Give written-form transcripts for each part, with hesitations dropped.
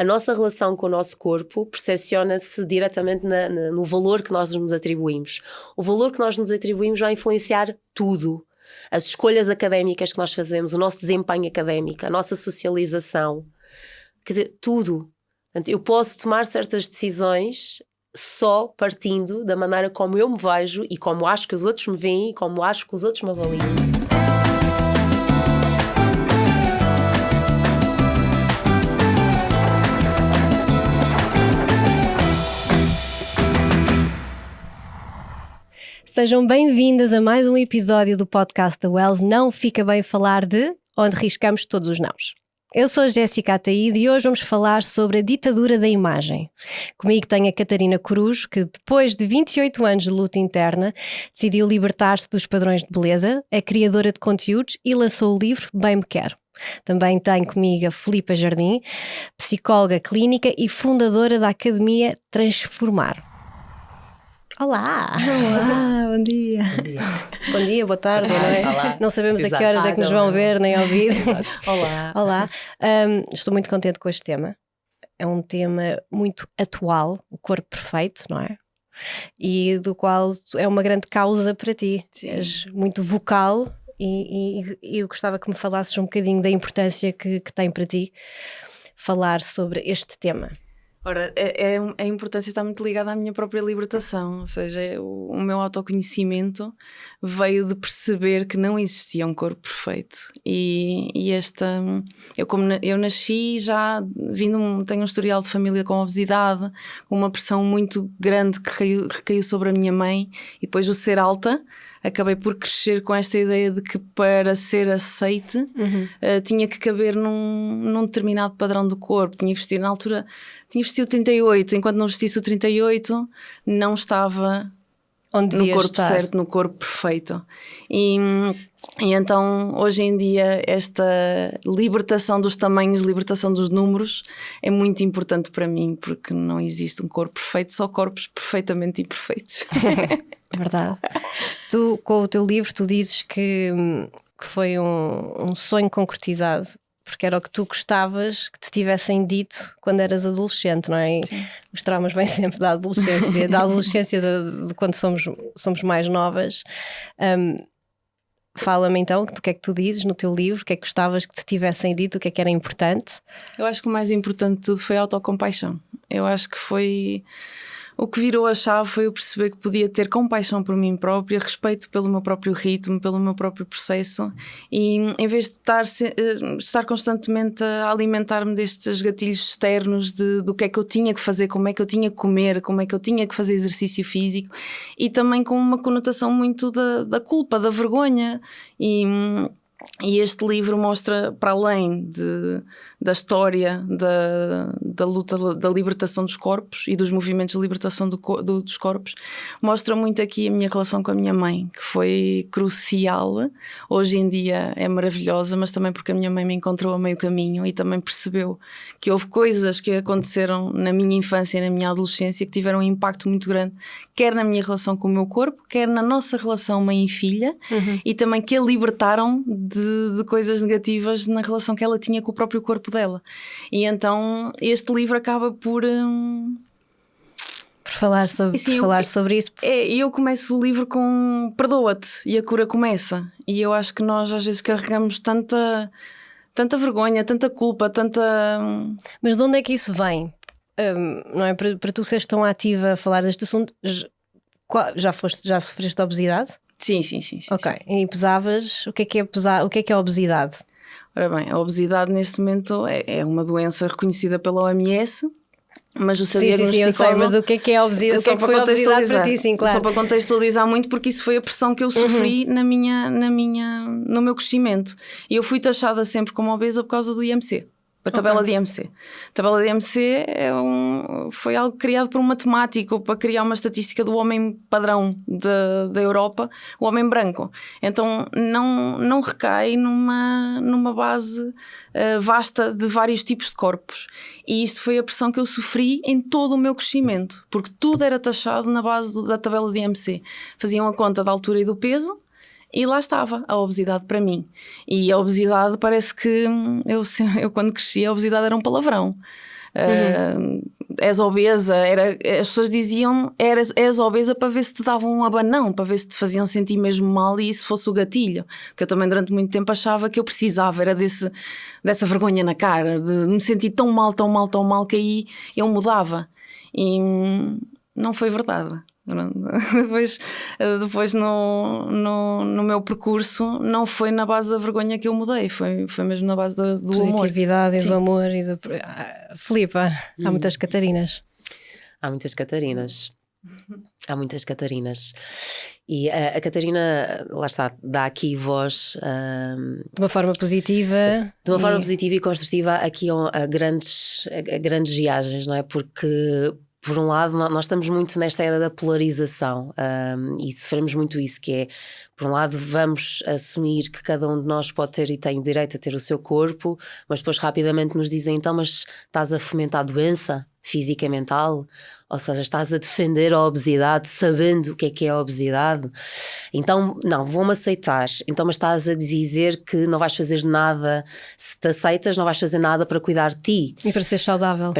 a nossa relação com o nosso corpo percepciona-se diretamente no valor que nós nos atribuímos. O valor que nós nos atribuímos vai influenciar tudo. As escolhas académicas que nós fazemos, o nosso desempenho académico, a nossa socialização, quer dizer, tudo. Portanto, eu posso tomar certas decisões só partindo da maneira como eu me vejo e como acho que os outros me veem e como acho que os outros me avaliam. Sejam bem-vindas a mais um episódio do podcast da Wells Não Fica Bem Falar de, onde riscamos todos os nãos. Eu sou a Jéssica Ataíde e hoje vamos falar sobre a ditadura da imagem. Comigo tenho a Catarina Cruz, que depois de 28 anos de luta interna, decidiu libertar-se dos padrões de beleza, é criadora de conteúdos e lançou o livro Bem Me Quero. Também tenho comigo a Filipa Jardim, psicóloga clínica e fundadora da Academia Transformar. Olá! Olá, bom dia! Bom dia, boa tarde, não é? Olá. Não sabemos a que horas é que nos vão ver nem ouvir. Olá! Olá! Estou muito contente com este tema. É um tema muito atual, o corpo perfeito, não é? E do qual é uma grande causa para ti. Sim. És muito vocal e eu gostava que me falasses um bocadinho da importância que tem para ti falar sobre este tema. Ora, a importância está muito ligada à minha própria libertação, ou seja, o meu autoconhecimento veio de perceber que não existia um corpo perfeito eu nasci já tenho um historial de família com obesidade, com uma pressão muito grande que recaiu sobre a minha mãe e depois o ser alta. Acabei por crescer com esta ideia de que para ser aceite tinha que caber num determinado padrão do corpo, tinha que vestir na altura, tinha vestido 38, enquanto não vestisse o 38 não estava onde no corpo estar. certo, no corpo perfeito. E então hoje em dia esta libertação dos tamanhos, libertação dos números é muito importante para mim, porque não existe um corpo perfeito, só corpos perfeitamente imperfeitos. É verdade. Tu, com o teu livro, tu dizes que foi um sonho concretizado, porque era o que tu gostavas que te tivessem dito quando eras adolescente, não é? Sim. Os traumas vêm sempre da adolescência, de quando somos mais novas. Fala-me então do que é que tu dizes no teu livro, o que é que gostavas que te tivessem dito, o que é que era importante? Eu acho que o mais importante de tudo foi a autocompaixão. Eu acho que foi... O que virou a chave foi eu perceber que podia ter compaixão por mim própria, respeito pelo meu próprio ritmo, pelo meu próprio processo e em vez de estar constantemente a alimentar-me destes gatilhos externos do que é que eu tinha que fazer, como é que eu tinha que comer, como é que eu tinha que fazer exercício físico e também com uma conotação muito da culpa, da vergonha e este livro mostra, para além da história da luta, da libertação dos corpos e dos movimentos de libertação dos corpos, mostra muito aqui a minha relação com a minha mãe, que foi crucial. Hoje em dia é maravilhosa, mas também porque a minha mãe me encontrou a meio caminho e também percebeu que houve coisas que aconteceram na minha infância e na minha adolescência que tiveram um impacto muito grande, quer na minha relação com o meu corpo, quer na nossa relação mãe e filha, e também que a libertaram de coisas negativas na relação que ela tinha com o próprio corpo dela. E então este livro acaba por falar sobre isso. Eu começo o livro com perdoa-te e a cura começa. E eu acho que nós às vezes carregamos tanta vergonha, tanta culpa, Mas de onde é que isso vem? Não é? Para tu seres tão ativa a falar deste assunto, já sofreste obesidade? Sim. Ok, e pesavas, o que é a obesidade? Ora bem, a obesidade neste momento é uma doença reconhecida pela OMS, mas o seu diagnóstico... Sim, eu sei, mas o que é a obesidade? O que é que foi a obesidade para ti? Sim, claro. Só para contextualizar muito, porque isso foi a pressão que eu sofri no meu crescimento. E eu fui taxada sempre como obesa por cauda do IMC. A tabela de IMC. A tabela de IMC foi algo criado por um matemático para criar uma estatística do homem padrão da Europa, o homem branco. Então não recai numa base vasta de vários tipos de corpos. E isto foi a pressão que eu sofri em todo o meu crescimento, porque tudo era taxado na base da tabela de IMC. Faziam a conta da altura e do peso, e lá estava a obesidade para mim. E a obesidade parece que eu quando cresci, a obesidade era um palavrão. És obesa, as pessoas diziam és obesa para ver se te davam um abanão, para ver se te faziam sentir mesmo mal e isso fosse o gatilho, porque eu também durante muito tempo achava que eu precisava, era dessa vergonha na cara, de me sentir tão mal que aí eu mudava, e não foi verdade. Depois no meu percurso não foi na base da vergonha que eu mudei, foi mesmo na base do positividade amor. E do amor e do... Filipa, há muitas Catarinas. Há muitas Catarinas. E a Catarina, lá está, dá aqui voz de uma forma positiva. De uma forma positiva e construtiva aqui a grandes viagens, não é? Porque por um lado, nós estamos muito nesta era da polarização e sofremos muito isso, que é, por um lado, vamos assumir que cada um de nós pode ter e tem o direito a ter o seu corpo, mas depois rapidamente nos dizem, então, mas estás a fomentar doença física e mental? Ou seja, estás a defender a obesidade sabendo o que é a obesidade? Então, não, vou-me aceitar. Então, mas estás a dizer que não vais fazer nada, se te aceitas, não vais fazer nada para cuidar de ti. E para ser saudável.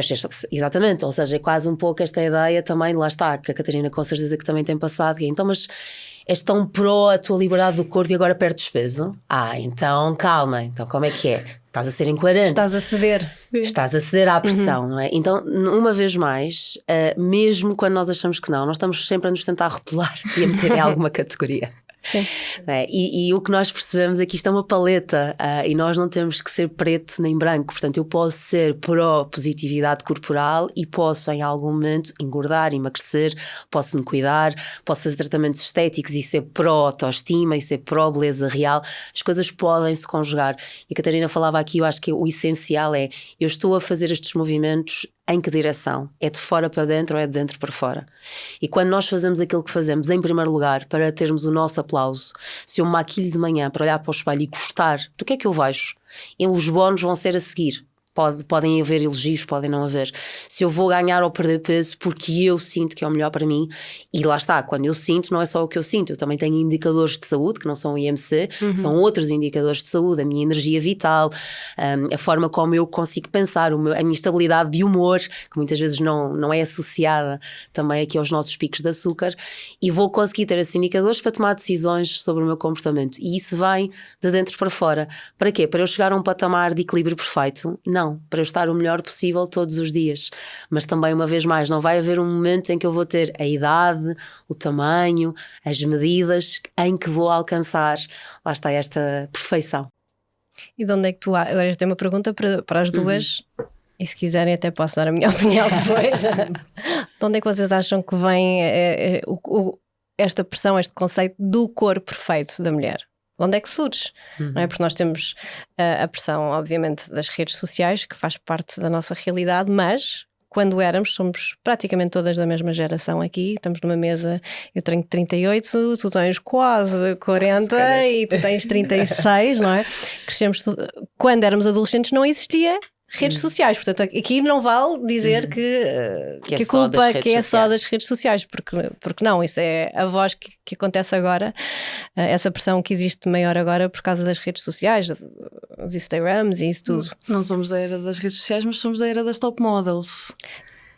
Exatamente, ou seja, é quase um pouco esta ideia também, lá está, que a Catarina com certeza que também tem passado, que é, então, mas és tão pró a tua liberdade do corpo e agora perdes peso? Então calma, então como é que é? Estás a ser incoerente. Estás a ceder. Estás a ceder à pressão, não é? Então, uma vez mais, mesmo quando nós achamos que não, nós estamos sempre a nos tentar rotular e a meter em alguma categoria. Sim. E o que nós percebemos é que isto é uma paleta e nós não temos que ser preto nem branco. Portanto, eu posso ser pró-positividade corporal e posso em algum momento engordar, emagrecer, posso me cuidar, posso fazer tratamentos estéticos e ser pró-autoestima e ser pró-beleza real. As coisas podem se conjugar. E a Catarina falava aqui, eu acho que o essencial é, eu estou a fazer estes movimentos em que direção? É de fora para dentro ou é de dentro para fora? E quando nós fazemos aquilo que fazemos, em primeiro lugar, para termos o nosso aplauso, se eu me maquilho de manhã para olhar para o espelho e gostar do que é que eu vejo, os bónus vão ser a seguir. Podem haver elogios, podem não haver. Se eu vou ganhar ou perder peso porque eu sinto que é o melhor para mim, e lá está, quando eu sinto, não é só o que eu sinto, eu também tenho indicadores de saúde, que não são o IMC, são outros indicadores de saúde, a minha energia vital, a forma como eu consigo pensar, a minha estabilidade de humor, que muitas vezes não é associada também aqui aos nossos picos de açúcar, e vou conseguir ter esses indicadores para tomar decisões sobre o meu comportamento. E isso vem de dentro para fora. Para quê? Para eu chegar a um patamar de equilíbrio perfeito? Não. Para eu estar o melhor possível todos os dias. Mas também, uma vez mais, não vai haver um momento em que eu vou ter a idade, o tamanho, as medidas em que vou alcançar, lá está, esta perfeição. E de onde é que tu... Agora eu tenho uma pergunta para as duas, e se quiserem até posso dar a minha opinião depois. De onde é que vocês acham que vem esta pressão, este conceito do corpo perfeito da mulher? Onde é que surge? Não é? Porque nós temos a pressão, obviamente, das redes sociais, que faz parte da nossa realidade, mas quando somos praticamente todas da mesma geração aqui, estamos numa mesa, eu tenho 38, tu tens quase 40 e tu tens 36, não é? Crescemos, quando éramos adolescentes não existia redes sociais, portanto aqui não vale dizer que a culpa que é só das redes sociais, porque não, isso é a voz que acontece agora, essa pressão que existe maior agora por causa das redes sociais, dos Instagrams e isso tudo. Não somos da era das redes sociais, mas somos da era das top models.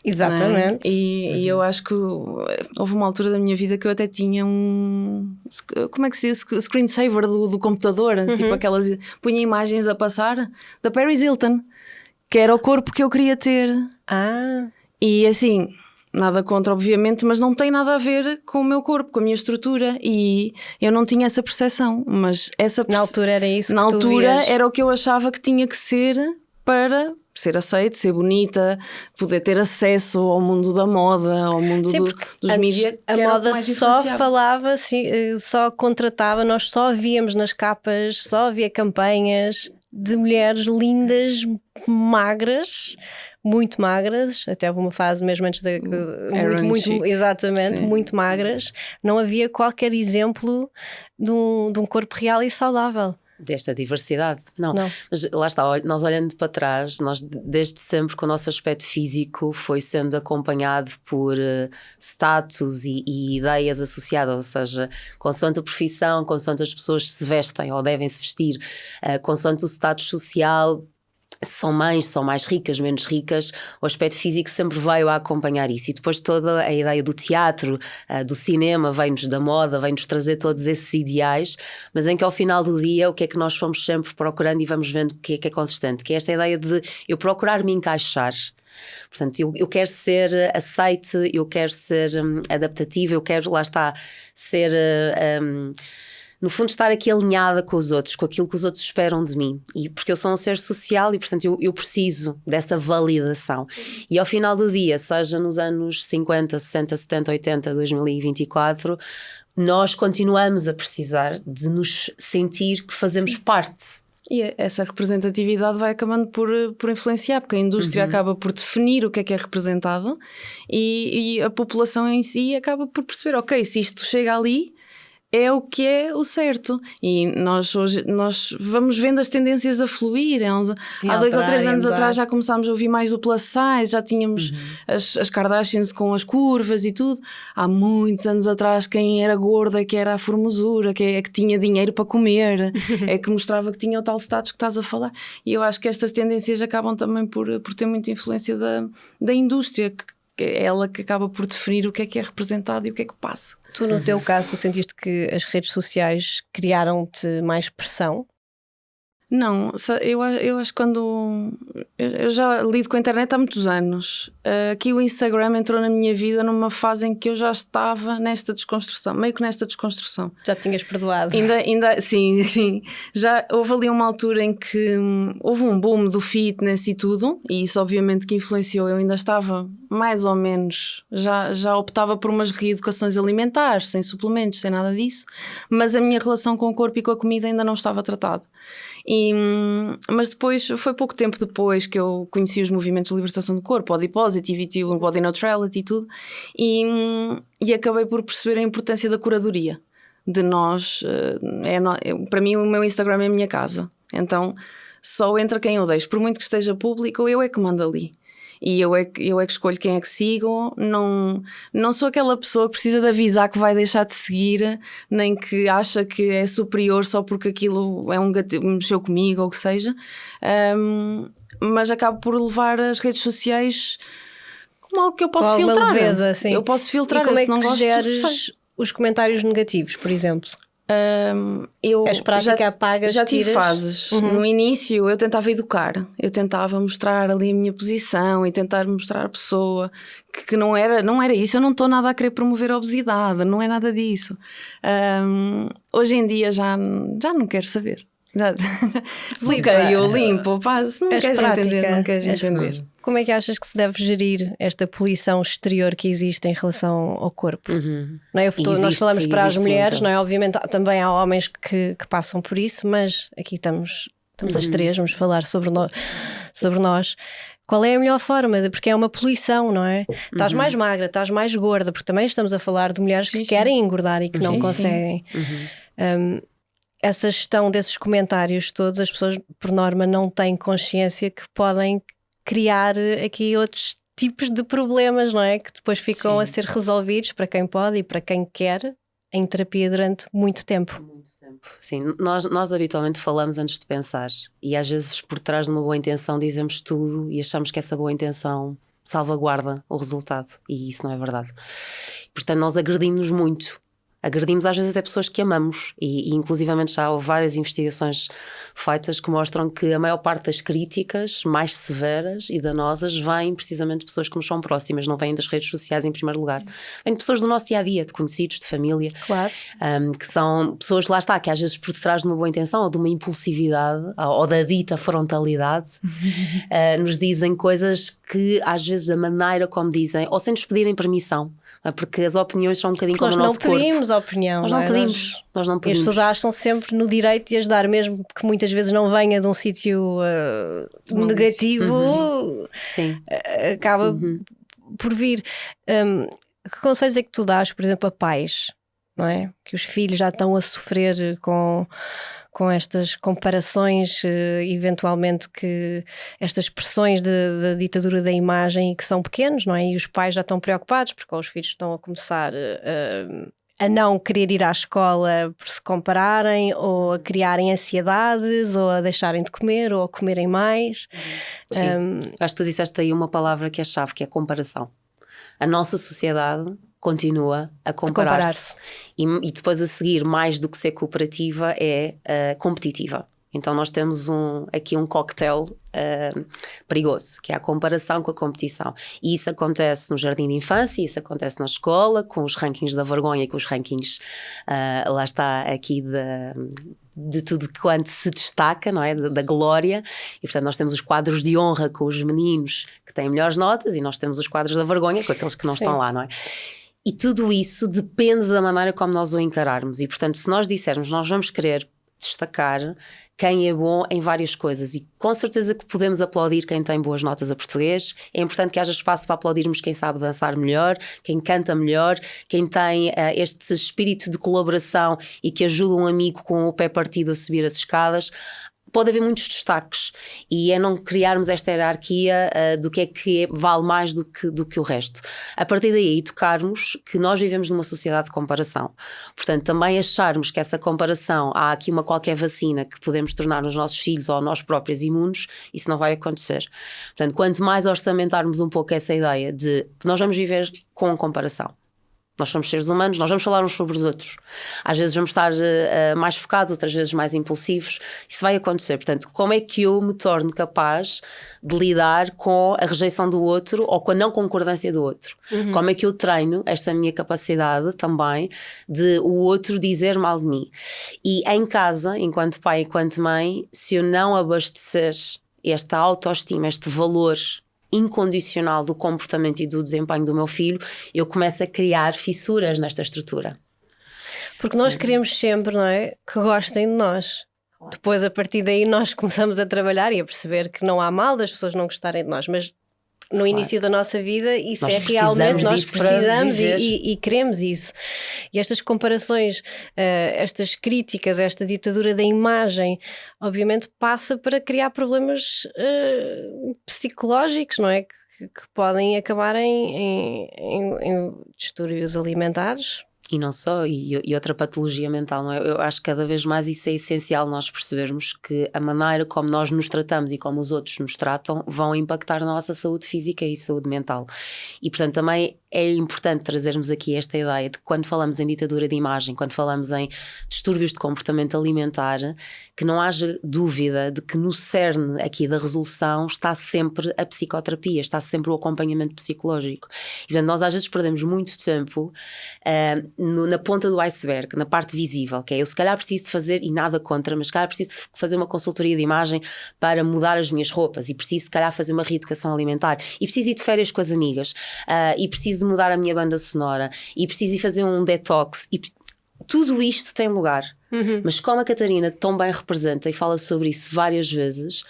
Exatamente. E eu acho que houve uma altura da minha vida que eu até tinha como é que se diz? Screensaver do computador, tipo aquelas, punha imagens a passar da Paris Hilton, que era o corpo que eu queria ter. E assim, nada contra, obviamente, mas não tem nada a ver com o meu corpo, com a minha estrutura. E eu não tinha essa percepção. Mas na altura era isso que na tu altura vias. Era o que eu achava que tinha que ser para ser aceito, ser bonita, poder ter acesso ao mundo da moda, ao mundo dos mídias. A moda só falava, assim, só contratava, nós só víamos nas capas, só havia campanhas de mulheres lindas, magras, muito magras, até houve uma fase mesmo antes de exatamente, sim, muito magras, não havia qualquer exemplo de um corpo real e saudável. Desta diversidade, não. Mas lá está, nós olhando para trás, nós desde sempre com o nosso aspecto físico foi sendo acompanhado por status e ideias associadas, ou seja, consoante a profissão, consoante as pessoas se vestem ou devem se vestir, consoante o status social, são mães, são mais ricas, menos ricas, o aspecto físico sempre veio a acompanhar isso. E depois toda a ideia do teatro, do cinema, vem-nos da moda, vem-nos trazer todos esses ideais, mas em que ao final do dia o que é que nós fomos sempre procurando e vamos vendo que é consistente, que é esta ideia de eu procurar me encaixar. Portanto, eu quero ser aceite, eu quero ser adaptativa, eu quero, lá está, ser... no fundo estar aqui alinhada com os outros, com aquilo que os outros esperam de mim, e porque eu sou um ser social e portanto eu preciso dessa validação. E ao final do dia, seja nos anos 50, 60, 70, 80, 2024, nós continuamos a precisar de nos sentir que fazemos parte. E essa representatividade vai acabando por influenciar, porque a indústria acaba por definir o que é representado, e a população em si acaba por perceber, ok, se isto chega ali, é o que é o certo. E nós hoje vamos vendo as tendências a fluir. Há 2 ou 3 anos atrás já começámos a ouvir mais do plus size, já tínhamos as Kardashians com as curvas e tudo. Há muitos anos atrás quem era gorda, que era a formosura, que tinha dinheiro para comer, é que mostrava que tinha o tal status que estás a falar. E eu acho que estas tendências acabam também por ter muita influência da indústria, que é ela que acaba por definir o que é representado e o que é que passa. Tu, no teu caso, tu sentiste que as redes sociais criaram-te mais pressão? Não, eu acho que quando... Eu já lido com a internet há muitos anos. Aqui o Instagram entrou na minha vida numa fase em que eu já estava nesta desconstrução, meio que nesta desconstrução. Já tinhas perdoado? Ainda sim. Já houve ali uma altura em que houve um boom do fitness e tudo, e isso obviamente que influenciou. Eu ainda estava mais ou menos, já optava por umas reeducações alimentares, sem suplementos, sem nada disso, mas a minha relação com o corpo e com a comida ainda não estava tratada. Mas depois, foi pouco tempo depois que eu conheci os movimentos de libertação do corpo, Body Positivity, o Body Neutrality e tudo, e acabei por perceber a importância da curadoria de nós. Para mim o meu Instagram é a minha casa, então só entra quem eu deixo, por muito que esteja público, eu é que mando ali. E eu é que escolho quem é que sigo. Não sou aquela pessoa que precisa de avisar que vai deixar de seguir, nem que acha que é superior só porque aquilo é um gatilho, mexeu comigo ou o que seja. Mas acabo por levar as redes sociais como algo que eu posso filtrar. Leveza, sim. Eu posso filtrar. E como é não que gosto geres os comentários negativos, por exemplo? És prática, apagas, já tive tiras? fases. No início eu tentava educar, eu tentava mostrar ali a minha posição e tentar mostrar à pessoa que não era isso. Eu não estou nada a querer promover a obesidade, não é nada disso. Hoje em dia já não quero saber. Bloqueio, limpo, se não queres entender, não queres entender. Como é que achas que se deve gerir esta poluição exterior que existe em relação ao corpo? Não é? Nós falamos para as mulheres, não é? Obviamente também há homens que passam por isso, mas aqui estamos as três, vamos falar sobre nós. Qual é a melhor forma? Porque é uma poluição, não é? Estás mais magra, estás mais gorda, porque também estamos a falar de mulheres que querem engordar e que não conseguem. Essa gestão desses comentários todos, as pessoas por norma não têm consciência que podem criar aqui outros tipos de problemas, não é? Que depois ficam a ser resolvidos para quem pode e para quem quer em terapia durante muito tempo. Sim, nós habitualmente falamos antes de pensar, e às vezes por trás de uma boa intenção dizemos tudo e achamos que essa boa intenção salvaguarda o resultado, e isso não é verdade. Portanto, nós agredimos-nos muito. Agredimos às vezes até pessoas que amamos, e inclusivamente já há várias investigações feitas que mostram que a maior parte das críticas mais severas e danosas vêm precisamente de pessoas que nos são próximas, não vêm das redes sociais em primeiro lugar, vêm de pessoas do nosso dia-a-dia, de conhecidos, de família, claro. Que são pessoas, lá está, que às vezes por detrás de uma boa intenção ou de uma impulsividade ou da dita frontalidade nos dizem coisas que às vezes a maneira como dizem, ou sem nos pedirem permissão, porque as opiniões são um bocadinho como o nosso corpo. Nós não pedimos opinião. Nós não pedimos. E as pessoas acham sempre no direito de as dar, mesmo que muitas vezes não venha de um sítio negativo. Sim. Acaba por vir. Que conselhos é que tu dás, por exemplo, a pais, não é? Que os filhos já estão a sofrer com estas comparações, eventualmente que estas pressões da ditadura da imagem, e que são pequenos, não é? E os pais já estão preocupados porque os filhos estão a começar a não querer ir à escola por se compararem, ou a criarem ansiedades, ou a deixarem de comer, ou a comerem mais. Sim. Acho que tu disseste aí uma palavra que é chave, que é comparação. A nossa sociedade continua a comparar-se. E depois a seguir, mais do que ser cooperativa, é competitiva. Então nós temos aqui um cocktail perigoso, que é a comparação com a competição. E isso acontece no jardim de infância, isso acontece na escola, com os rankings da vergonha e com os rankings, lá está, aqui de tudo quanto se destaca, não é? Da glória. E portanto nós temos os quadros de honra com os meninos que têm melhores notas, e nós temos os quadros da vergonha com aqueles que não estão lá, não é? E tudo isso depende da maneira como nós o encararmos. E portanto, se nós dissermos nós vamos querer destacar quem é bom em várias coisas, e com certeza que podemos aplaudir quem tem boas notas a português, é importante que haja espaço para aplaudirmos quem sabe dançar melhor, quem canta melhor, quem tem este espírito de colaboração e que ajuda um amigo com o pé partido a subir as escadas. Pode haver muitos destaques, e é não criarmos esta hierarquia do que é que vale mais do que o resto. A partir daí, tocarmos que nós vivemos numa sociedade de comparação. Portanto, também acharmos que essa comparação, há aqui uma qualquer vacina que podemos tornar os nossos filhos ou nós próprios imunes, isso não vai acontecer. Portanto, quanto mais orçamentarmos um pouco essa ideia de que nós vamos viver com a comparação. Nós somos seres humanos, nós vamos falar uns sobre os outros. Às vezes vamos estar mais focados, outras vezes mais impulsivos. Isso vai acontecer. Portanto, como é que eu me torno capaz de lidar com a rejeição do outro ou com a não concordância do outro? Como é que eu treino esta minha capacidade também de o outro dizer mal de mim? E em casa, enquanto pai e enquanto mãe, se eu não abastecer esta autoestima, este valor incondicional do comportamento e do desempenho do meu filho, eu começo a criar fissuras nesta estrutura. Porque nós queremos sempre, não é, que gostem de nós. Depois, a partir daí, nós começamos a trabalhar e a perceber que não há mal das pessoas não gostarem de nós, mas no início da nossa vida isso é realmente, nós precisamos e queremos isso. E estas comparações, estas críticas, esta ditadura da imagem, obviamente passa para criar problemas psicológicos, não é? Que podem acabar em distúrbios alimentares. E não só, e outra patologia mental, não é? Eu acho que cada vez mais isso é essencial, nós percebermos que a maneira como nós nos tratamos e como os outros nos tratam vão impactar na nossa saúde física e saúde mental. E portanto também é importante trazermos aqui esta ideia de que quando falamos em ditadura de imagem, quando falamos em distúrbios de comportamento alimentar, que não haja dúvida de que no cerne aqui da resolução está sempre a psicoterapia, está sempre o acompanhamento psicológico. E portanto nós às vezes perdemos muito tempo na ponta do iceberg, na parte visível, que é eu se calhar preciso de fazer, e nada contra, mas se calhar preciso de fazer uma consultoria de imagem para mudar as minhas roupas, e preciso se calhar fazer uma reeducação alimentar, e preciso ir de férias com as amigas, e preciso de mudar a minha banda sonora, e preciso ir fazer um detox, e tudo isto tem lugar. Mas como a Catarina tão bem representa e fala sobre isso várias vezes,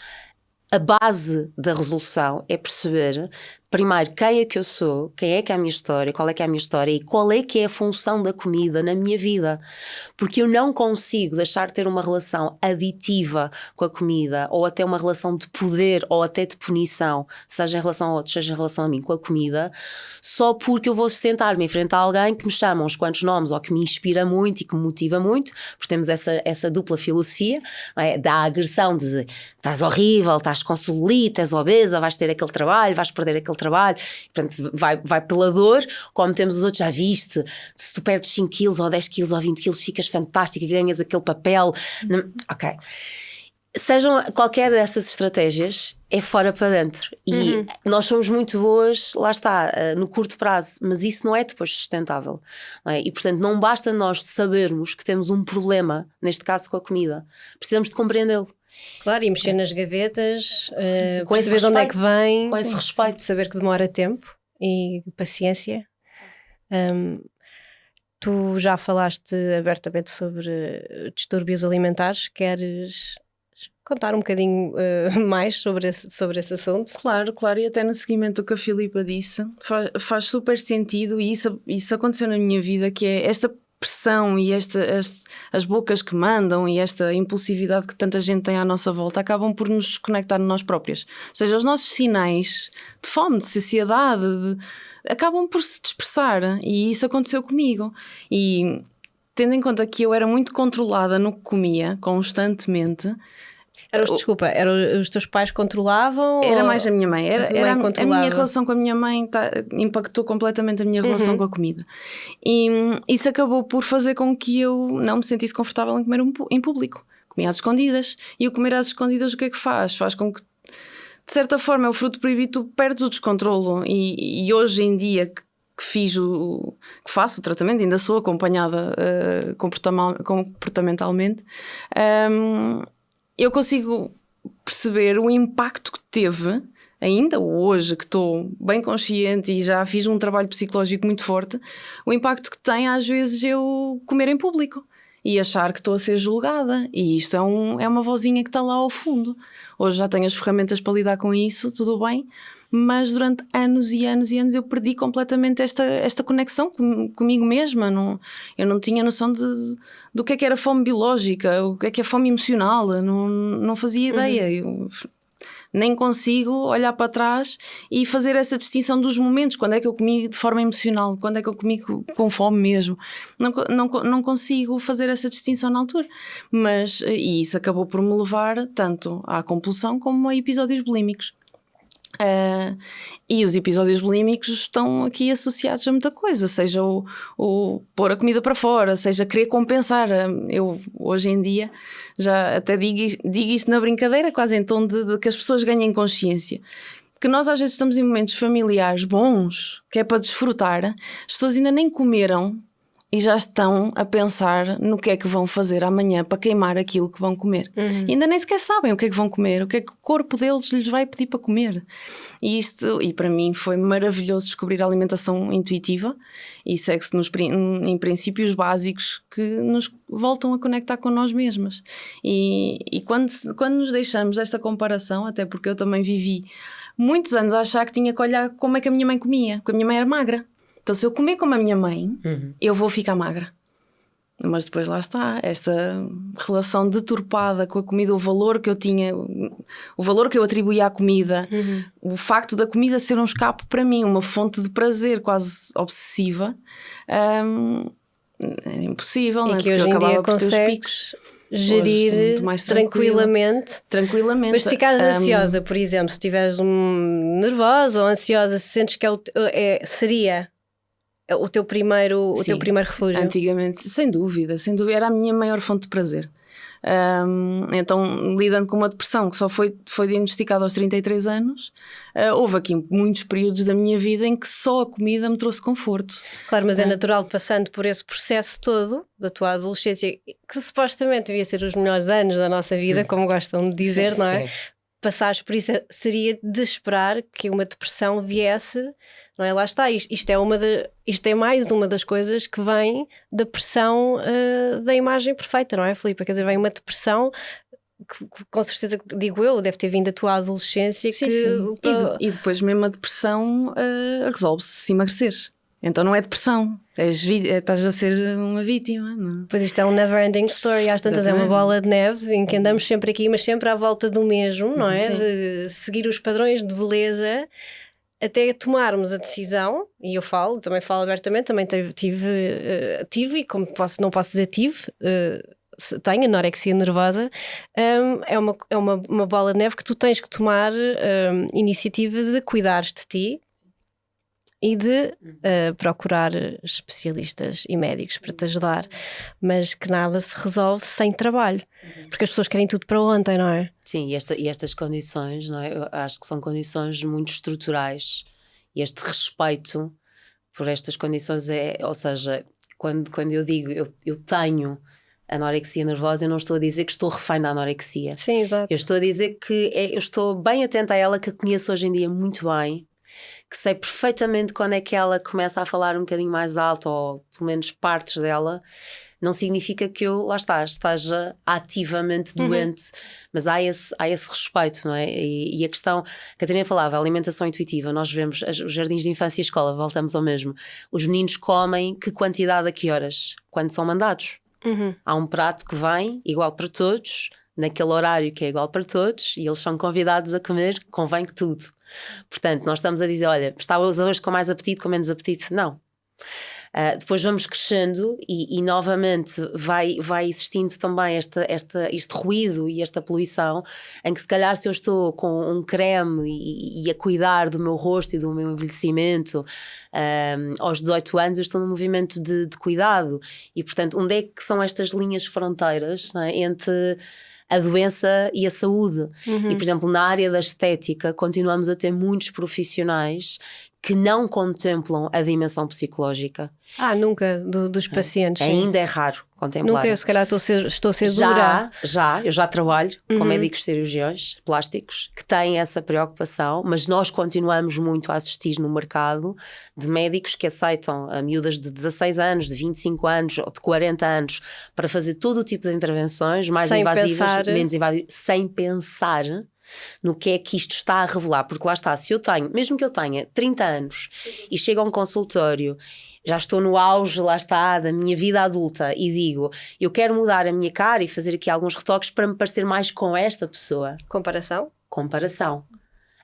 a base da resolução é perceber primeiro quem é que eu sou, quem é que é a minha história, qual é que é a minha história e qual é que é a função da comida na minha vida, porque eu não consigo deixar de ter uma relação aditiva com a comida, ou até uma relação de poder ou até de punição, seja em relação a outros, seja em relação a mim, com a comida, só porque eu vou sentar-me em frente a alguém que me chama uns quantos nomes ou que me inspira muito e que me motiva muito, porque temos essa dupla filosofia, não é? Da agressão de estás horrível, estás com celulite, és obesa, vais ter aquele trabalho, vais perder aquele trabalho, portanto vai pela dor, como temos os outros, já viste, se tu perdes 5 quilos ou 10 quilos ou 20 quilos ficas fantástica, ganhas aquele papel, ok, sejam qualquer dessas estratégias, é fora para dentro, e nós somos muito boas, lá está, no curto prazo, mas isso não é depois sustentável, não é? E portanto não basta nós sabermos que temos um problema, neste caso com a comida, precisamos de compreendê-lo. Claro, e mexer nas gavetas, perceber de onde é que vem, com esse respeito, saber que demora tempo e paciência. Tu já falaste abertamente sobre distúrbios alimentares, queres contar um bocadinho mais sobre esse assunto? Claro, e até no seguimento do que a Filipa disse, faz super sentido, e isso aconteceu na minha vida, que é esta pressão e as bocas que mandam e esta impulsividade que tanta gente tem à nossa volta acabam por nos desconectar de nós próprios. Ou seja, os nossos sinais de fome, de saciedade, acabam por se dispersar, e isso aconteceu comigo. E tendo em conta que eu era muito controlada no que comia, constantemente... Desculpa, os teus pais controlavam? Era mais a minha mãe. A minha relação com a minha mãe impactou completamente a minha relação com a comida. E isso acabou por fazer com que eu não me sentisse confortável em comer em público. Comia às escondidas. E o comer às escondidas o que é que faz? Faz com que, de certa forma, é o fruto proibido, tu perdes o descontrolo. E hoje em dia que faço o tratamento, ainda sou acompanhada comportamentalmente, eu consigo perceber o impacto que teve, ainda hoje que estou bem consciente e já fiz um trabalho psicológico muito forte, o impacto que tem às vezes eu comer em público e achar que estou a ser julgada, e isto é uma vozinha que está lá ao fundo. Hoje já tenho as ferramentas para lidar com isso, tudo bem, mas durante anos e anos e anos eu perdi completamente esta conexão comigo mesma. Eu não tinha noção do que é que era fome biológica, o que é fome emocional, não fazia ideia. Eu nem consigo olhar para trás e fazer essa distinção dos momentos, quando é que eu comi de forma emocional, quando é que eu comi com fome mesmo. Não consigo fazer essa distinção na altura, e isso acabou por me levar tanto à compulsão como a episódios bulímicos. E os episódios bulímicos estão aqui associados a muita coisa, seja o pôr a comida para fora, seja querer compensar. Eu hoje em dia já até digo isto na brincadeira, quase em tom de que as pessoas ganhem consciência, que nós às vezes estamos em momentos familiares bons, que é para desfrutar, as pessoas ainda nem comeram e já estão a pensar no que é que vão fazer amanhã para queimar aquilo que vão comer. Ainda nem sequer sabem o que é que vão comer, o que é que o corpo deles lhes vai pedir para comer. E para mim foi maravilhoso descobrir a alimentação intuitiva e segue-se em princípios básicos que nos voltam a conectar com nós mesmas. E quando nos deixamos desta comparação, até porque eu também vivi muitos anos a achar que tinha que olhar como é que a minha mãe comia, porque a minha mãe era magra. Então, se eu comer como a minha mãe, eu vou ficar magra. Mas depois lá está, esta relação deturpada com a comida, o valor que eu tinha, o valor que eu atribuía à comida, o facto da comida ser um escape para mim, uma fonte de prazer quase obsessiva, é impossível, e não é? que hoje em dia consegues gerir tranquilamente. Mas se ficares ansiosa, por exemplo, se estiveres nervosa ou ansiosa, se sentes que seria o teu primeiro refúgio? Antigamente, sem dúvida, era a minha maior fonte de prazer. Então, lidando com uma depressão que só foi diagnosticada aos 33 anos, houve aqui muitos períodos da minha vida em que só a comida me trouxe conforto. Claro, mas é natural, passando por esse processo todo da tua adolescência, que supostamente devia ser os melhores anos da nossa vida, como gostam de dizer, sim, não é? Sim. Passares por isso seria de esperar que uma depressão viesse, não é? Lá está, isto é mais uma das coisas que vem da pressão da imagem perfeita, não é, Filipa? Quer dizer, vem uma depressão que com certeza, digo eu, deve ter vindo da tua adolescência. Sim, sim. E depois mesmo a depressão resolve-se se emagreceres. Então não é depressão, estás a ser uma vítima. Não? Pois isto é um never-ending story, às tantas é uma bola de neve em que andamos sempre aqui, mas sempre à volta do mesmo, não é? Sim. De seguir os padrões de beleza até tomarmos a decisão, e eu também falo abertamente, também tive, e como não posso dizer tenho anorexia nervosa, é uma bola de neve que tu tens que tomar iniciativa de cuidares de ti e de procurar especialistas e médicos para te ajudar, mas que nada se resolve sem trabalho, porque as pessoas querem tudo para ontem, não é? Sim, e estas condições, não é? Eu acho que são condições muito estruturais, e este respeito por estas condições ou seja, quando eu digo eu tenho anorexia nervosa, eu não estou a dizer que estou refém da anorexia. Sim, exato. Eu estou a dizer que eu estou bem atenta a ela, que a conheço hoje em dia muito bem, que sei perfeitamente quando é que ela começa a falar um bocadinho mais alto, ou pelo menos partes dela, não significa que eu, lá está, esteja ativamente doente, mas há esse respeito, não é? E a questão, a Catarina falava, a alimentação intuitiva, nós vemos os jardins de infância e escola, voltamos ao mesmo, os meninos comem que quantidade a que horas? Quando são mandados. Há um prato que vem, igual para todos, naquele horário que é igual para todos, e eles são convidados a comer, convém que tudo. Portanto, nós estamos a dizer, olha, está hoje com mais apetite, com menos apetite? Não. Depois vamos crescendo e novamente vai existindo também este ruído e esta poluição, em que se calhar se eu estou com um creme e a cuidar do meu rosto e do meu envelhecimento aos 18 anos, eu estou num movimento de cuidado, e portanto onde é que são estas linhas fronteiras, não é, entre a doença e a saúde? E por exemplo, na área da estética continuamos a ter muitos profissionais que não contemplam a dimensão psicológica. Nunca dos pacientes. Ainda é raro contemplar. Nunca, eu se calhar estou a ser dura. Eu já trabalho com médicos cirurgiões plásticos que têm essa preocupação, mas nós continuamos muito a assistir no mercado de médicos que aceitam a miúdas de 16 anos, de 25 anos ou de 40 anos para fazer todo o tipo de intervenções, mais invasivas, menos invasivas, sem pensar no que é que isto está a revelar, porque lá está, se eu tenho, mesmo que eu tenha 30 anos e chego a um consultório, já estou no auge, lá está, da minha vida adulta, e digo, eu quero mudar a minha cara e fazer aqui alguns retoques para me parecer mais com esta pessoa. Comparação.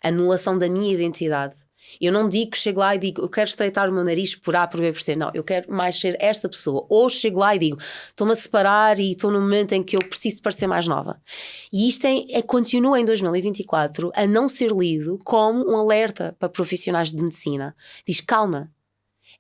Anulação da minha identidade. Eu não digo que chego lá e digo, eu quero estreitar o meu nariz por A, por B, por C. Não, eu quero mais ser esta pessoa. Ou chego lá e digo, estou-me a separar e estou num momento em que eu preciso de parecer mais nova. E isto continua em 2024 a não ser lido como um alerta para profissionais de medicina. Diz, calma,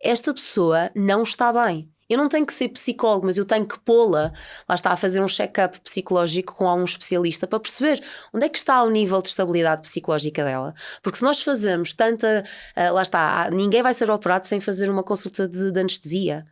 esta pessoa não está bem. Eu não tenho que ser psicólogo, mas eu tenho que pô-la, lá está, a fazer um check-up psicológico com algum especialista para perceber onde é que está o nível de estabilidade psicológica dela. Porque se nós fazemos tanta, lá está, ninguém vai ser operado sem fazer uma consulta de anestesia.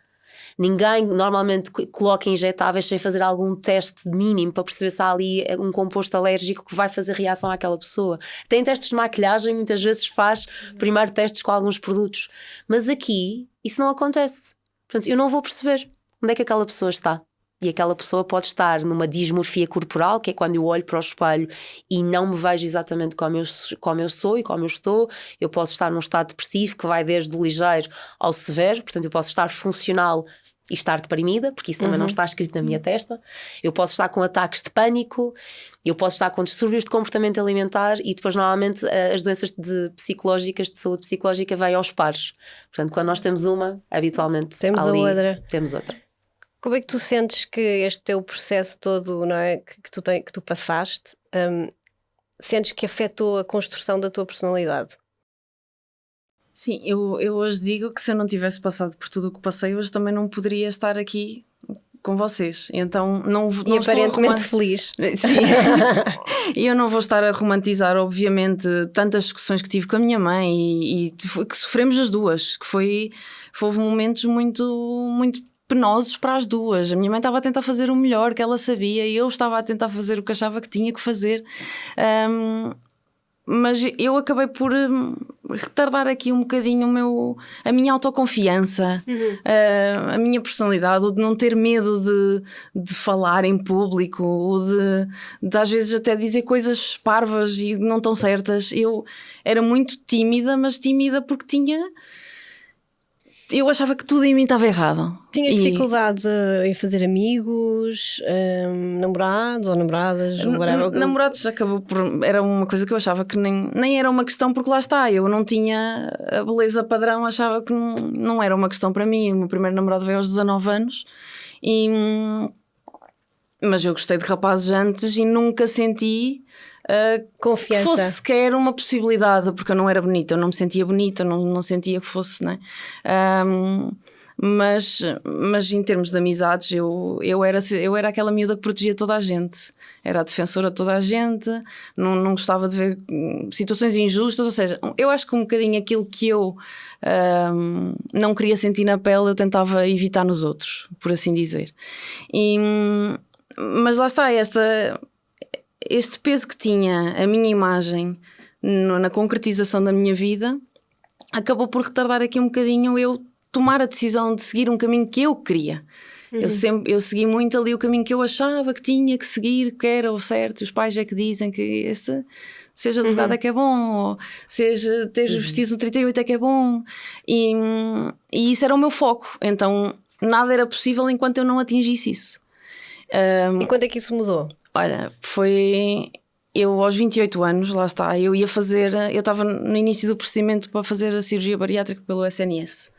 Ninguém normalmente coloca injetáveis sem fazer algum teste mínimo para perceber se há ali um composto alérgico que vai fazer reação àquela pessoa. Tem testes de maquilhagem, muitas vezes faz primeiro testes com alguns produtos. Mas aqui isso não acontece. Portanto, eu não vou perceber onde é que aquela pessoa está. E aquela pessoa pode estar numa dismorfia corporal, que é quando eu olho para o espelho e não me vejo exatamente como eu sou e como eu estou. Eu posso estar num estado depressivo que vai desde o ligeiro ao severo. Portanto, eu posso estar funcional e estar deprimida, porque isso também não está escrito na minha testa. Eu posso estar com ataques de pânico, eu posso estar com distúrbios de comportamento alimentar, e depois normalmente as doenças psicológicas, de saúde psicológica, vêm aos pares. Portanto, quando nós temos uma, habitualmente temos outra. Como é que tu sentes que este teu processo todo, não é, que tu passaste, sentes que afetou a construção da tua personalidade? Sim, eu hoje digo que se eu não tivesse passado por tudo o que passei, hoje também não poderia estar aqui com vocês. Então não aparentemente feliz. Sim. E eu não vou estar a romantizar, obviamente, tantas discussões que tive com a minha mãe e que sofremos as duas, que houve momentos muito, muito penosos para as duas. A minha mãe estava a tentar fazer o melhor que ela sabia e eu estava a tentar fazer o que achava que tinha que fazer. Mas eu acabei por retardar aqui um bocadinho a minha autoconfiança, a minha personalidade, o de não ter medo de falar em público, ou de às vezes até dizer coisas parvas e não tão certas. Eu era muito tímida, mas tímida porque eu achava que tudo em mim estava errado. Tinhas dificuldades em fazer amigos, namorados ou namoradas? Namorados era uma coisa que eu achava que nem era uma questão, porque lá está, eu não tinha a beleza padrão, achava que não era uma questão para mim. O meu primeiro namorado veio aos 19 anos, mas eu gostei de rapazes antes e nunca senti confiança. Que fosse sequer uma possibilidade, porque eu não era bonita, eu não me sentia bonita, não sentia que fosse, né? Mas em termos de amizades, eu era aquela miúda que protegia toda a gente, era a defensora de toda a gente, não gostava de ver situações injustas. Ou seja, eu acho que um bocadinho aquilo que eu não queria sentir na pele, eu tentava evitar nos outros, por assim dizer. Mas lá está, este peso que tinha a minha imagem na concretização da minha vida acabou por retardar aqui um bocadinho eu tomar a decisão de seguir um caminho que eu queria. Eu segui muito ali o caminho que eu achava que tinha que seguir, que era o certo. Os pais é que dizem que esse, seja advogado é que é bom, ou seja teres vestido no 38 é que é bom. E isso era o meu foco. Então nada era possível enquanto eu não atingisse isso. E quando é que isso mudou? Olha, foi... Eu aos 28 anos, lá está, eu estava no início do procedimento para fazer a cirurgia bariátrica pelo SNS.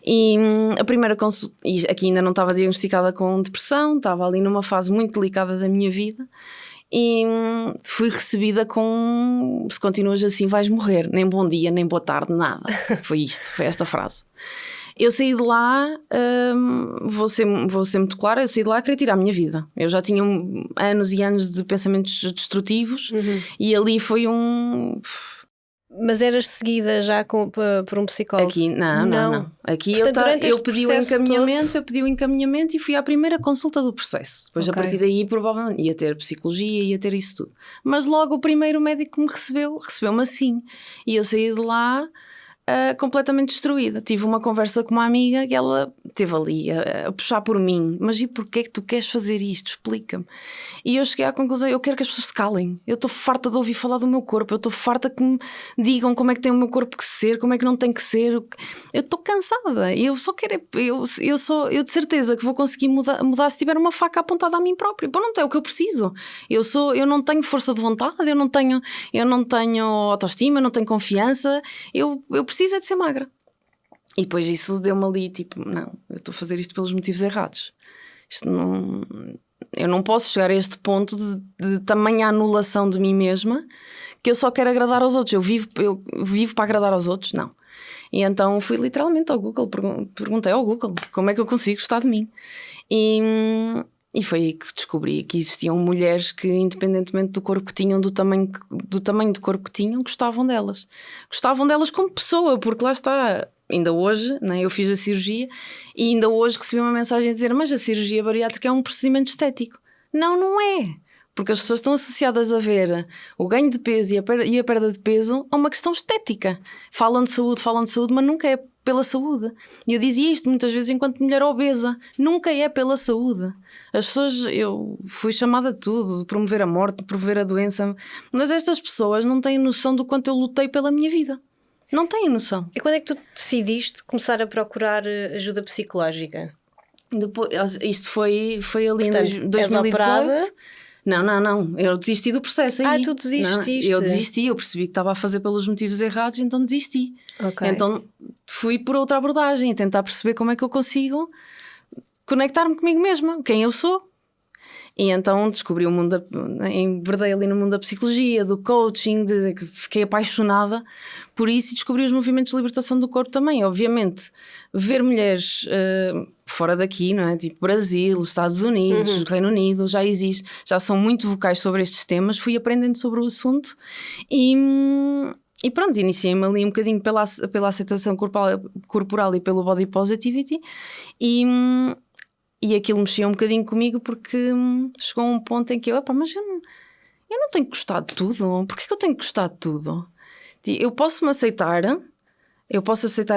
E a primeira consulta, e aqui ainda não estava diagnosticada com depressão, estava ali numa fase muito delicada da minha vida. E fui recebida com: se continuas assim vais morrer, nem bom dia, nem boa tarde, nada. Foi esta frase. Eu saí de lá, vou ser muito clara, eu saí de lá a querer tirar a minha vida. Eu já tinha anos e anos de pensamentos destrutivos e ali foi um... Mas eras seguida já por um psicólogo? Aqui, não. Aqui portanto, eu pedi o encaminhamento e fui à primeira consulta do processo. Depois a partir daí provavelmente ia ter psicologia, ia ter isso tudo. Mas logo o primeiro médico que me recebeu-me assim. E eu saí de lá completamente destruída. Tive uma conversa com uma amiga que ela esteve ali a puxar por mim. Mas e porquê é que tu queres fazer isto? Explica-me. E eu cheguei à conclusão: eu quero que as pessoas se calem. Eu estou farta de ouvir falar do meu corpo. Eu estou farta que me digam como é que tem o meu corpo que ser, como é que não tem que ser. Eu estou cansada. Eu só quero... Eu de certeza que vou conseguir mudar se tiver uma faca apontada a mim própria. Bom, não é o que eu preciso. Eu não tenho força de vontade, eu não tenho autoestima, eu não tenho confiança. Eu preciso é de ser magra. E depois isso deu-me ali, tipo, não, eu estou a fazer isto pelos motivos errados. Eu não posso chegar a este ponto de tamanha anulação de mim mesma que eu só quero agradar aos outros. Eu vivo para agradar aos outros? Não. E então fui literalmente ao Google, perguntei ao Google como é que eu consigo gostar de mim. E foi aí que descobri que existiam mulheres que, independentemente do corpo que tinham, do tamanho do corpo que tinham, gostavam delas. Gostavam delas como pessoa, porque lá está, ainda hoje, né, eu fiz a cirurgia e ainda hoje recebi uma mensagem a dizer: mas a cirurgia bariátrica é um procedimento estético. Não é. Porque as pessoas estão associadas a ver o ganho de peso e a perda de peso a uma questão estética. Falam de saúde, mas nunca é pela saúde. E eu dizia isto muitas vezes enquanto mulher obesa: nunca é pela saúde. As pessoas, eu fui chamada de tudo, de promover a morte, de promover a doença, mas estas pessoas não têm noção do quanto eu lutei pela minha vida. Não têm noção. E quando é que tu decidiste começar a procurar ajuda psicológica? Depois, isto foi ali em 2018. Não, eu desisti do processo aí. Tu desististe? Não, eu desisti, eu percebi que estava a fazer pelos motivos errados, então desisti. Então fui por outra abordagem, tentar perceber como é que eu consigo conectar-me comigo mesma, quem eu sou. E então descobri o mundo, enverdei ali no mundo da psicologia, do coaching, fiquei apaixonada por isso e descobri os movimentos de libertação do corpo também. Obviamente, ver mulheres fora daqui, não é? Tipo Brasil, Estados Unidos, Reino Unido, já são muito vocais sobre estes temas. Fui aprendendo sobre o assunto e pronto, iniciei-me ali um bocadinho pela aceitação corporal e pelo body positivity e aquilo mexia um bocadinho comigo porque chegou a um ponto em que mas eu não tenho que gostar de tudo. Porquê que eu tenho que gostar de tudo? Eu posso aceitar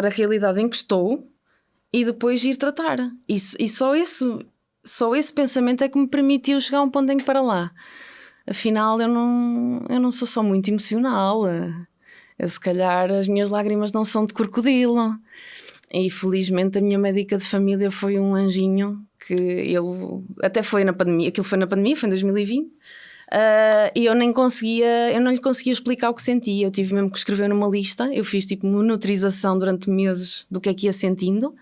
a realidade em que estou e depois ir tratar. E só esse pensamento é que me permitiu chegar a um ponto em que para lá. Afinal, eu não sou só muito emocional. Se calhar as minhas lágrimas não são de crocodilo. E felizmente a minha médica de família foi um anjinho que até foi na pandemia, aquilo foi na pandemia, foi em 2020, e eu não lhe conseguia explicar o que sentia. Eu tive mesmo que escrever numa lista. Eu fiz tipo monitorização durante meses do que é que ia sentindo,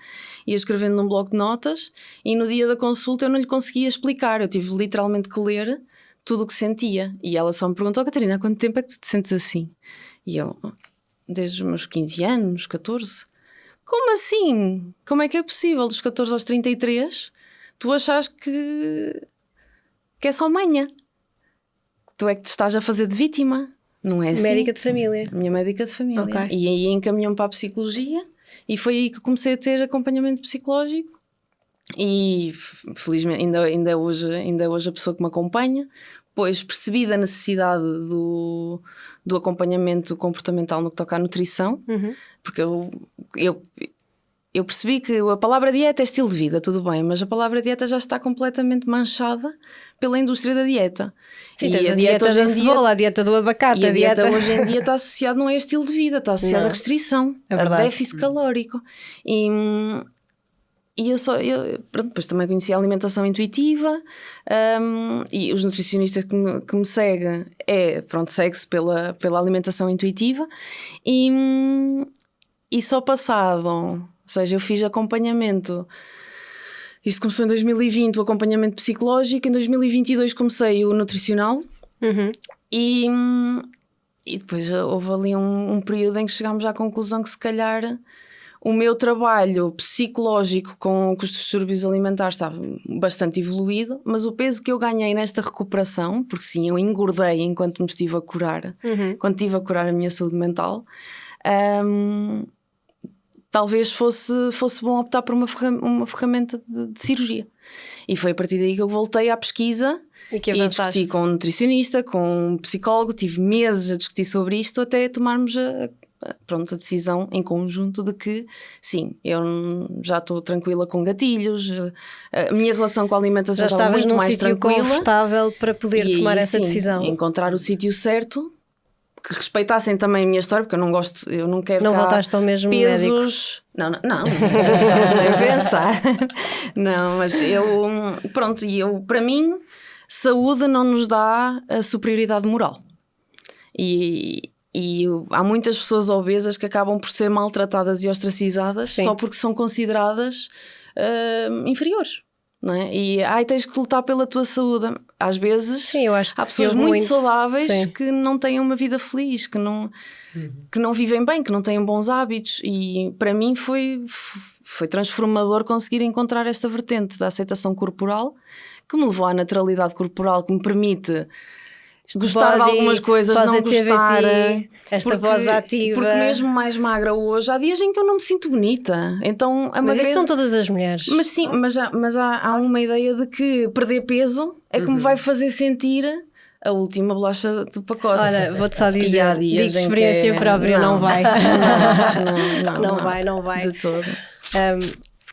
ia escrevendo num bloco de notas, e no dia da consulta eu não lhe conseguia explicar. Eu tive literalmente que ler tudo o que sentia, e ela só me perguntou: Catarina, há quanto tempo é que tu te sentes assim? E eu: desde os meus 15 anos, 14. Como assim? Como é que é possível dos 14 aos 33 tu achas que é só manha? Tu é que te estás a fazer de vítima? Não é assim? Médica de família. Minha médica de família. Okay. E aí encaminhou-me para a psicologia e foi aí que comecei a ter acompanhamento psicológico. E felizmente ainda hoje a pessoa que me acompanha, pois percebi da necessidade do acompanhamento comportamental no que toca à nutrição. Porque eu percebi que a palavra dieta é estilo de vida, tudo bem, mas a palavra dieta já está completamente manchada pela indústria da dieta. Sim, tens a dieta da cebola, a dieta do abacate. E a dieta hoje em dia está associada não é a estilo de vida, está associada a restrição, a déficit calórico. E pronto, depois também conheci a alimentação intuitiva, e os nutricionistas que me seguem segue-se pela alimentação intuitiva, e só passado, ou seja, eu fiz acompanhamento. Isto começou em 2020, o acompanhamento psicológico. Em 2022 comecei o nutricional. E depois houve ali um período em que chegámos à conclusão que se calhar o meu trabalho psicológico com os distúrbios alimentares estava bastante evoluído, mas o peso que eu ganhei nesta recuperação, porque sim, eu engordei enquanto me estive a curar, quando estive a curar a minha saúde mental, talvez fosse bom optar por uma ferramenta de cirurgia. E foi a partir daí que eu voltei à pesquisa e discuti com um nutricionista, com um psicólogo, tive meses a discutir sobre isto até tomarmos a decisão em conjunto de que sim, eu já estou tranquila com gatilhos, a minha relação com a alimentação estava muito mais tranquila. Já estavas num sítio confortável para poder tomar essa decisão. Encontrar o sítio certo, que respeitassem também a minha história, porque eu não quero não voltaste ao mesmo pesos médico. Não nem pensar. Não, mas para mim saúde não nos dá a superioridade moral, e há muitas pessoas obesas que acabam por ser maltratadas e ostracizadas só porque são consideradas inferiores. Não é? E tens que lutar pela tua saúde. Às vezes eu acho que há pessoas muito saudáveis que não têm uma vida feliz, que não vivem bem, que não têm bons hábitos. E para mim foi transformador conseguir encontrar esta vertente da aceitação corporal, que me levou à naturalidade corporal, que me permite gostar de algumas coisas, não gostar. Esta voz ativa. Porque mesmo mais magra hoje, há dias em que eu não me sinto bonita. Então, mas isso são todas as mulheres. Mas sim, mas há uma ideia de que perder peso é que me vai fazer sentir a última bolacha do pacote. Olha, vou-te só dizer, digo experiência própria, não vai. Não vai. De todo.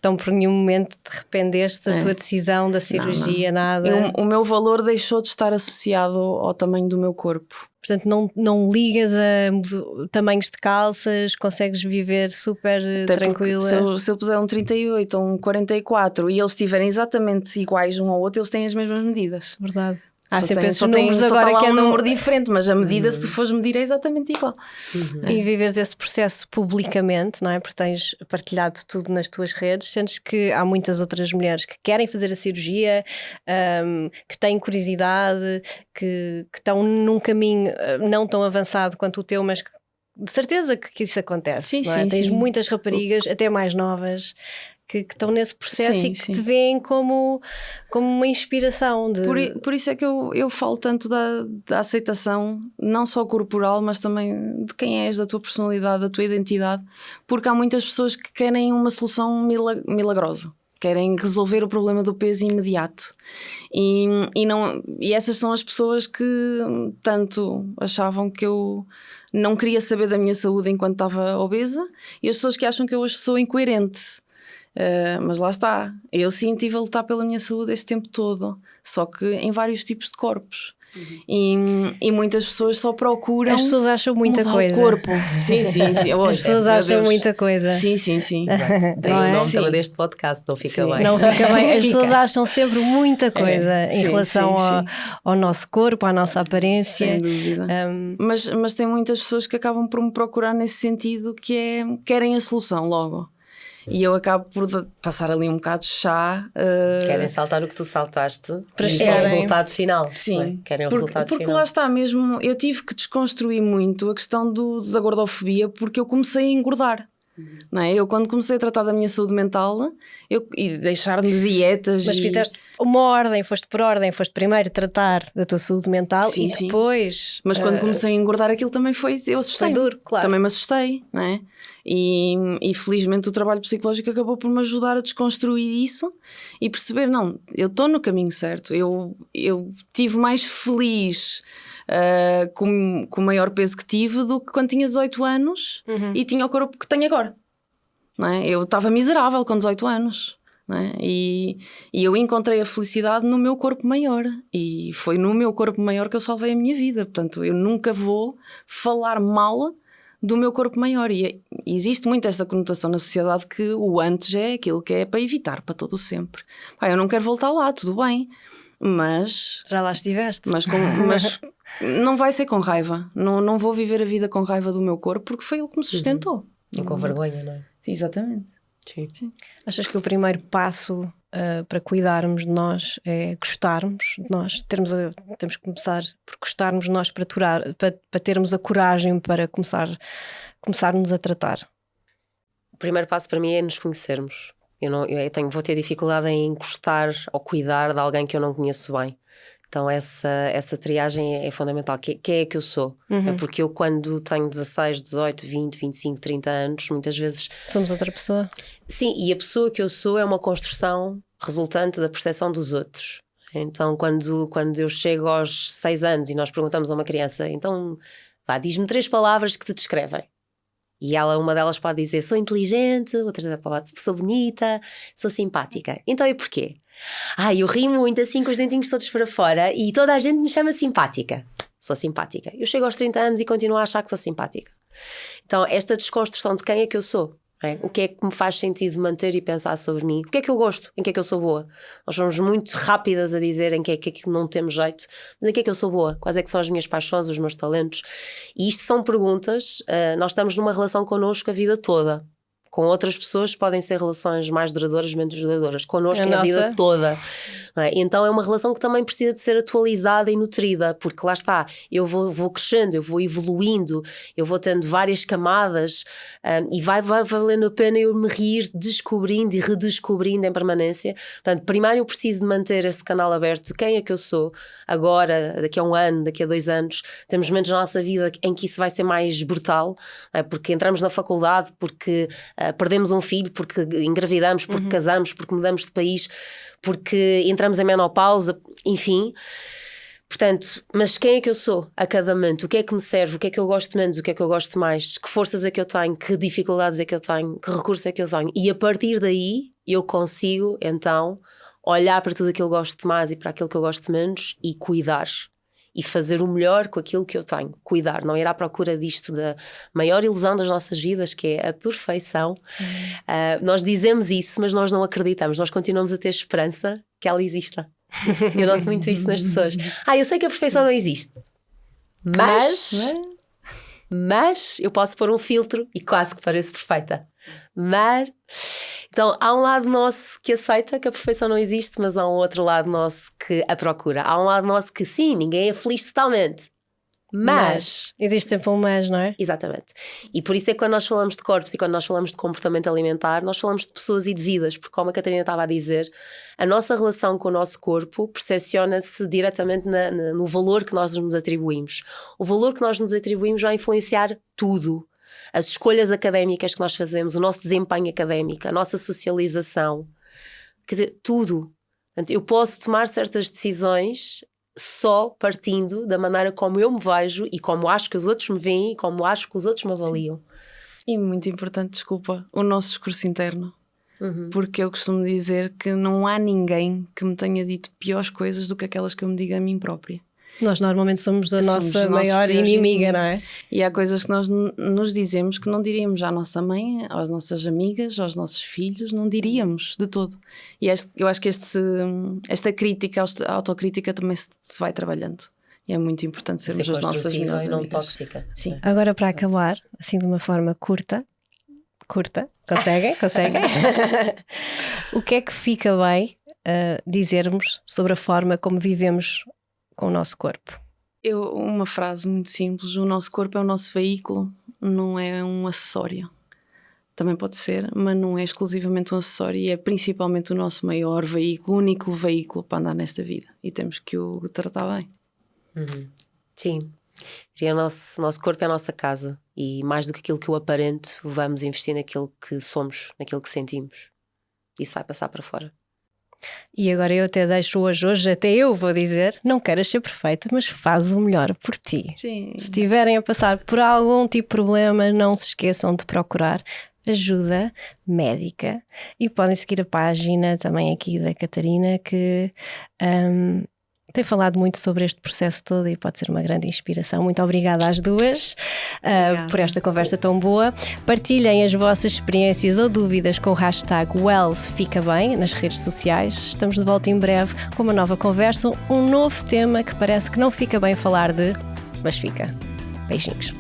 Então, por nenhum momento te arrependeste da tua decisão da cirurgia, nada? O meu valor deixou de estar associado ao tamanho do meu corpo. Portanto, não ligas a tamanhos de calças, consegues viver super tranquila. Se eu puser um 38 ou um 44 e eles estiverem exatamente iguais um ao outro, eles têm as mesmas medidas. Verdade. Sempre esses números agora que é um número diferente, mas a medida, se tu fores medir, é exatamente igual. E viveres esse processo publicamente, não é? Porque tens partilhado tudo nas tuas redes. Sentes que há muitas outras mulheres que querem fazer a cirurgia, que têm curiosidade, que estão num caminho não tão avançado quanto o teu, mas que, de certeza que isso acontece. Sim, tens muitas raparigas, até mais novas, que estão nesse processo e que te veem como uma inspiração. Por isso é que eu falo tanto da aceitação, não só corporal, mas também de quem és, da tua personalidade, da tua identidade, porque há muitas pessoas que querem uma solução milagrosa. Querem resolver o problema do peso imediato. E essas são as pessoas que tanto achavam que eu não queria saber da minha saúde enquanto estava obesa, e as pessoas que acham que eu hoje sou incoerente. Mas lá está, eu sim estive a lutar pela minha saúde este tempo todo, só que em vários tipos de corpos. E muitas pessoas só procuram. As pessoas acham muita coisa. O corpo. Sim. As pessoas acham muita coisa. Sim. Tem o nome também deste podcast, não fica bem. Não fica bem. As pessoas acham sempre muita coisa em relação ao nosso corpo, à nossa aparência. Sem dúvida. Mas tem muitas pessoas que acabam por me procurar nesse sentido, que é querem a solução logo. E eu acabo por passar ali um bocado de chá. Querem saltar o que tu saltaste para chegar ao resultado final. Sim, é? Querem o resultado porque final. Lá está mesmo. Eu tive que desconstruir muito a questão da gordofobia, porque eu comecei a engordar. Não é? Eu, quando comecei a tratar da minha saúde mental e deixar-lhe dietas. Mas fizeste uma ordem, foste por ordem, foste primeiro tratar da tua saúde mental e depois. Mas quando comecei a engordar, aquilo também eu assustei. Foi duro, claro. Também me assustei, não é? E felizmente o trabalho psicológico acabou por me ajudar a desconstruir isso e perceber, não, eu estou no caminho certo. Eu estive mais feliz com o maior peso que tive do que quando tinha 18 anos e tinha o corpo que tenho agora. Não é? Eu estava miserável com 18 anos. Não é? E eu encontrei a felicidade no meu corpo maior. E foi no meu corpo maior que eu salvei a minha vida. Portanto, eu nunca vou falar mal do meu corpo maior. E existe muito esta conotação na sociedade que o antes é aquilo que é para evitar, para todo o sempre. Pá, eu não quero voltar lá, tudo bem. Mas já lá estiveste. Mas não vai ser com raiva. Não vou viver a vida com raiva do meu corpo, porque foi ele que me sustentou. E com vergonha, não é? Exatamente. Sim. Achas que o primeiro passo para cuidarmos de nós é gostarmos de nós? Temos que começar por gostarmos de nós para termos a coragem para começarmos a tratar. O primeiro passo para mim é nos conhecermos. Vou ter dificuldade em encostar ou cuidar de alguém que eu não conheço bem. Então essa triagem é fundamental. Quem é que eu sou? É porque eu, quando tenho 16, 18, 20, 25, 30 anos, muitas vezes... Somos outra pessoa? Sim, e a pessoa que eu sou é uma construção resultante da percepção dos outros. Então, quando eu chego aos 6 anos e nós perguntamos a uma criança, então, diz-me 3 palavras que te descrevem. E uma delas pode dizer, sou inteligente, outra pode dizer, sou bonita, sou simpática. Então, e porquê? Eu rio muito assim com os dentinhos todos para fora e toda a gente me chama simpática. Sou simpática. Eu chego aos 30 anos e continuo a achar que sou simpática. Então, esta desconstrução de quem é que eu sou, não é? O que é que me faz sentido manter e pensar sobre mim? O que é que eu gosto? Em que é que eu sou boa? Nós somos muito rápidas a dizer em que é que não temos jeito, mas em que é que eu sou boa? Quais é que são as minhas paixões, os meus talentos? E isto são perguntas, nós estamos numa relação connosco a vida toda. Com outras pessoas podem ser relações mais duradouras, menos duradouras. Connosco é a vida toda. Não é? Então é uma relação que também precisa de ser atualizada e nutrida, porque lá está, eu vou crescendo, eu vou evoluindo, eu vou tendo várias camadas e vai valendo a pena eu me rir descobrindo e redescobrindo em permanência. Portanto, primeiro eu preciso de manter esse canal aberto de quem é que eu sou agora, daqui a 1 ano, daqui a 2 anos. Temos momentos na nossa vida em que isso vai ser mais brutal, porque entramos na faculdade, porque perdemos um filho, porque engravidamos, porque casamos, porque mudamos de país, porque entramos em menopausa, enfim. Portanto, mas quem é que eu sou a cada momento? O que é que me serve? O que é que eu gosto menos? O que é que eu gosto mais? Que forças é que eu tenho? Que dificuldades é que eu tenho? Que recursos é que eu tenho? E a partir daí eu consigo então olhar para tudo aquilo que eu gosto mais e para aquilo que eu gosto menos e cuidar. E fazer o melhor com aquilo que eu tenho. Cuidar, não ir à procura disto, da maior ilusão das nossas vidas, que é a perfeição. Nós dizemos isso, mas nós não acreditamos. Nós continuamos a ter esperança que ela exista. Eu noto muito isso nas pessoas. Eu sei que a perfeição não existe. Mas eu posso pôr um filtro e quase que pareço perfeita. Mas então há um lado nosso que aceita que a perfeição não existe, mas há um outro lado nosso que a procura. Há um lado nosso que sim, ninguém é feliz totalmente, mas existe sempre um mas, não é? Exatamente. E por isso é que quando nós falamos de corpos e quando nós falamos de comportamento alimentar, nós falamos de pessoas e de vidas, porque como a Catarina estava a dizer, a nossa relação com o nosso corpo percepciona-se diretamente no valor que nós nos atribuímos. O valor que nós nos atribuímos vai influenciar tudo. As escolhas académicas que nós fazemos, o nosso desempenho académico, a nossa socialização, quer dizer, tudo. Portanto, eu posso tomar certas decisões só partindo da maneira como eu me vejo e como acho que os outros me veem e como acho que os outros me avaliam. Sim. E muito importante, desculpa, o nosso discurso interno. Porque eu costumo dizer que não há ninguém que me tenha dito piores coisas do que aquelas que eu me digo a mim própria. Nós normalmente somos a nossa maior inimiga, não é? E há coisas que nós nos dizemos que não diríamos à nossa mãe, às nossas amigas, aos nossos filhos, não diríamos de todo. E eu acho que esta crítica, a autocrítica também se vai trabalhando. E é muito importante sermos as nossas melhores e não amigas. tóxica. Sim. Agora, para acabar, assim de uma forma curta, conseguem? O que é que fica bem dizermos sobre a forma como vivemos com o nosso corpo? Uma frase muito simples: o nosso corpo é o nosso veículo, não é um acessório. Também pode ser, mas não é exclusivamente um acessório, e é principalmente o nosso maior veículo, o único veículo para andar nesta vida, e temos que o tratar bem. Sim. O nosso corpo é a nossa casa, e mais do que aquilo que eu aparento, vamos investir naquilo que somos, naquilo que sentimos. Isso vai passar para fora. E agora eu até deixo hoje até eu vou dizer, não queres ser perfeita, mas faz o melhor por ti. Sim. Se estiverem a passar por algum tipo de problema, não se esqueçam de procurar ajuda médica e podem seguir a página também aqui da Catarina, que tem falado muito sobre este processo todo e pode ser uma grande inspiração. Muito obrigada às duas por esta conversa tão boa. Partilhem as vossas experiências ou dúvidas com o hashtag WellsFicaBem nas redes sociais. Estamos de volta em breve com uma nova conversa, um novo tema que parece que não fica bem falar de, mas fica. Beijinhos.